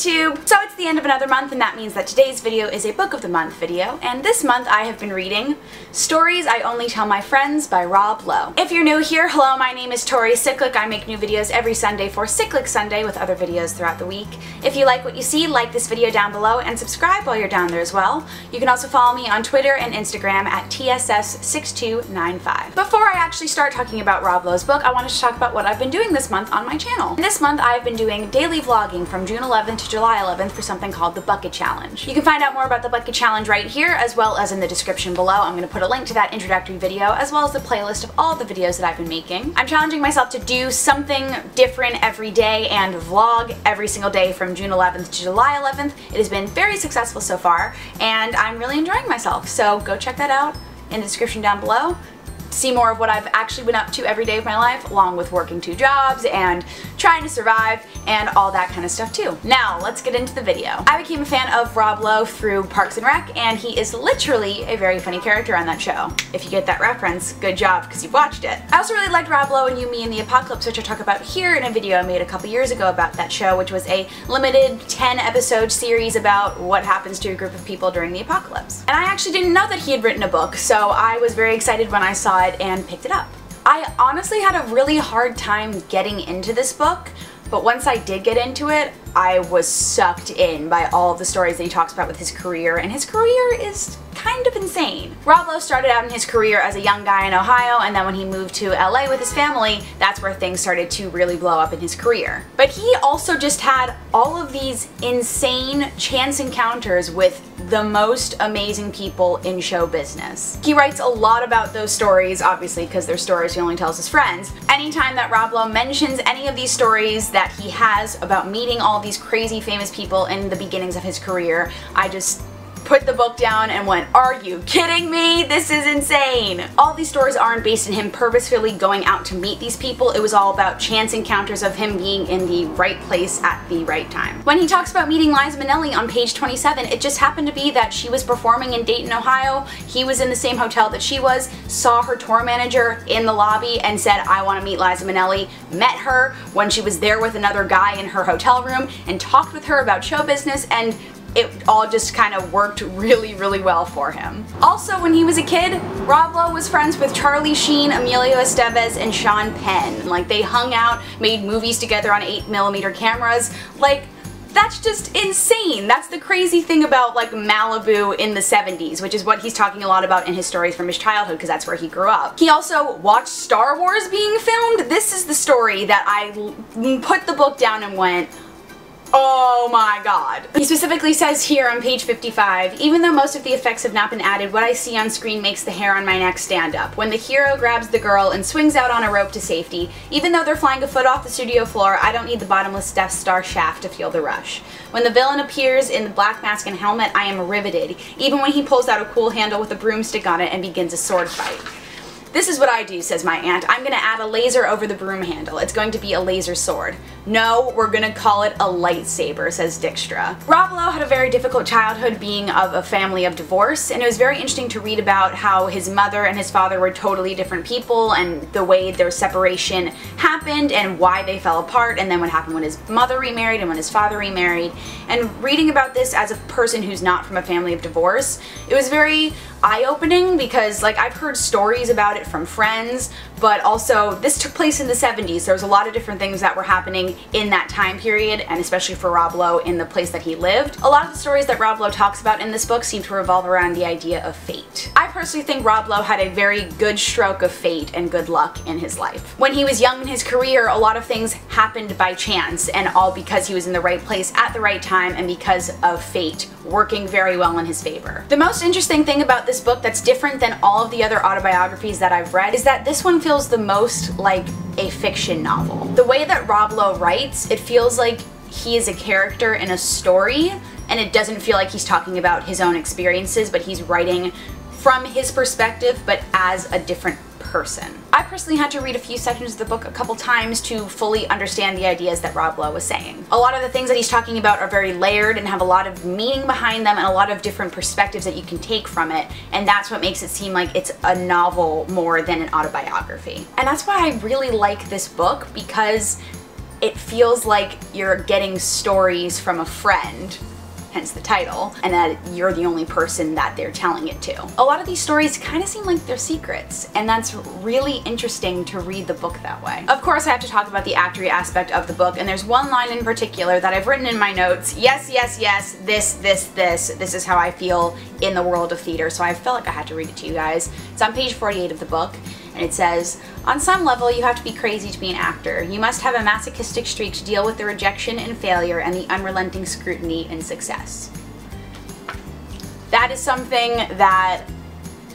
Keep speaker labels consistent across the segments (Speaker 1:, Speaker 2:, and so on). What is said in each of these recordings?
Speaker 1: YouTube! So it's the end of another month, and that means that today's video is a Book of the Month video, and this month I have been reading Stories I Only Tell My Friends by Rob Lowe. If you're new here, hello, my name is Tori Cyclic. I make new videos every Sunday for Cyclic Sunday with other videos throughout the week. If you like what you see, like this video down below and subscribe while you're down there as well. You can also follow me on Twitter and Instagram at tss6295. Before I actually start talking about Rob Lowe's book, I wanted to talk about what I've been doing this month on my channel. This month I've been doing daily vlogging from June 11th to July 11th for something called the Bucket Challenge. You can find out more about the Bucket Challenge right here, as well as in the description below. I'm going to put a link to that introductory video, as well as the playlist of all the videos that I've been making. I'm challenging myself to do something different every day and vlog every single day from June 11th to July 11th. It has been very successful so far, and I'm really enjoying myself, so go check that out in the description down below. See more of what I've actually been up to every day of my life, along with working 2 jobs and trying to survive and all that kind of stuff too. Now, let's get into the video. I became a fan of Rob Lowe through Parks and Rec, and he is literally a very funny character on that show. If you get that reference, good job, because you've watched it. I also really liked Rob Lowe and You, Me, and the Apocalypse, which I talk about here in a video I made a couple years ago about that show, which was a limited 10-episode series about what happens to a group of people during the apocalypse. And I actually didn't know that he had written a book, so I was very excited when I saw it and picked it up. I honestly had a really hard time getting into this book, but once I did get into it, I was sucked in by all of the stories that he talks about with his career, and his career is kind of insane. Rob Lowe started out in his career as a young guy in Ohio, and then when he moved to LA with his family, that's where things started to really blow up in his career. But he also just had all of these insane chance encounters with the most amazing people in show business. He writes a lot about those stories, obviously, because they're stories he only tells his friends. Anytime that Rob Lowe mentions any of these stories that he has about meeting all these crazy famous people in the beginnings of his career, I just put the book down and went, are you kidding me? This is insane! All these stories aren't based in him purposefully going out to meet these people. It was all about chance encounters of him being in the right place at the right time. When he talks about meeting Liza Minnelli on page 27, it just happened to be that she was performing in Dayton, Ohio. He was in the same hotel that she was, saw her tour manager in the lobby and said, I want to meet Liza Minnelli, met her when she was there with another guy in her hotel room, and talked with her about show business, and it all just kind of worked really, really well for him. Also, when he was a kid, Rob Lowe was friends with Charlie Sheen, Emilio Estevez, and Sean Penn. Like, they hung out, made movies together on 8mm cameras. Like, that's just insane. That's the crazy thing about, like, Malibu in the 70s, which is what he's talking a lot about in his stories from his childhood, because that's where he grew up. He also watched Star Wars being filmed. This is the story that I put the book down and went, oh my god. He specifically says here on page 55, even though most of the effects have not been added, what I see on screen makes the hair on my neck stand up. When the hero grabs the girl and swings out on a rope to safety, even though they're flying a foot off the studio floor, I don't need the bottomless Death Star shaft to feel the rush. When the villain appears in the black mask and helmet, I am riveted, even when he pulls out a cool handle with a broomstick on it and begins a sword fight. This is what I do, says my aunt. I'm gonna add a laser over the broom handle. It's going to be a laser sword. No, we're gonna call it a lightsaber, says Dijkstra. Rob Lowe had a very difficult childhood, being of a family of divorce, and it was very interesting to read about how his mother and his father were totally different people, and the way their separation happened and why they fell apart, and then what happened when his mother remarried and when his father remarried. And reading about this as a person who's not from a family of divorce, it was very eye-opening, because, like, I've heard stories about it from friends, but also this took place in the 70s. There was a lot of different things that were happening in that time period, and especially for Rob Lowe in the place that he lived. A lot of the stories that Rob Lowe talks about in this book seem to revolve around the idea of fate. I personally think Rob Lowe had a very good stroke of fate and good luck in his life. When he was young in his career, a lot of things happened by chance, and all because he was in the right place at the right time and because of fate working very well in his favor. The most interesting thing about this book that's different than all of the other autobiographies that I've read is that this one feels the most like a fiction novel. The way that Rob Lowe writes, it feels like he is a character in a story, and it doesn't feel like he's talking about his own experiences, but he's writing from his perspective, but as a different person. I personally had to read a few sections of the book a couple times to fully understand the ideas that Rob Lowe was saying. A lot of the things that he's talking about are very layered and have a lot of meaning behind them and a lot of different perspectives that you can take from it, and that's what makes it seem like it's a novel more than an autobiography. And that's why I really like this book, because it feels like you're getting stories from a friend, hence the title, and that you're the only person that they're telling it to. A lot of these stories kind of seem like they're secrets, and that's really interesting to read the book that way. Of course, I have to talk about the actory aspect of the book, and there's one line in particular that I've written in my notes, yes, yes, yes, this is how I feel in the world of theater, so I felt like I had to read it to you guys. It's on page 48 of the book, and it says, "On some level, you have to be crazy to be an actor. You must have a masochistic streak to deal with the rejection and failure and the unrelenting scrutiny and success." That is something that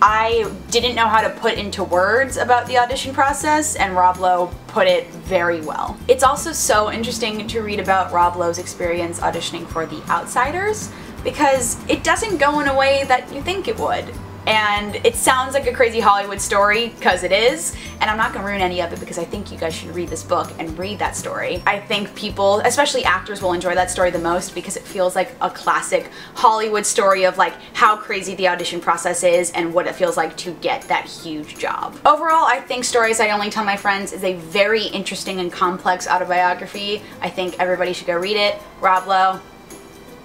Speaker 1: I didn't know how to put into words about the audition process, and Rob Lowe put it very well. It's also so interesting to read about Rob Lowe's experience auditioning for The Outsiders, because it doesn't go in a way that you think it would. And it sounds like a crazy Hollywood story, because it is, and I'm not going to ruin any of it because I think you guys should read this book and read that story. I think people, especially actors, will enjoy that story the most because it feels like a classic Hollywood story of like how crazy the audition process is and what it feels like to get that huge job. Overall, I think Stories I Only Tell My Friends is a very interesting and complex autobiography. I think everybody should go read it. Rob Lowe,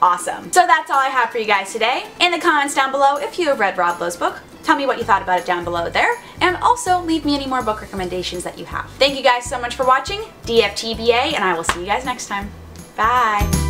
Speaker 1: awesome. So that's all I have for you guys today. In the comments down below, if you have read Rob Lowe's book, tell me what you thought about it down below there, and also leave me any more book recommendations that you have. Thank you guys so much for watching, DFTBA, and I will see you guys next time. Bye!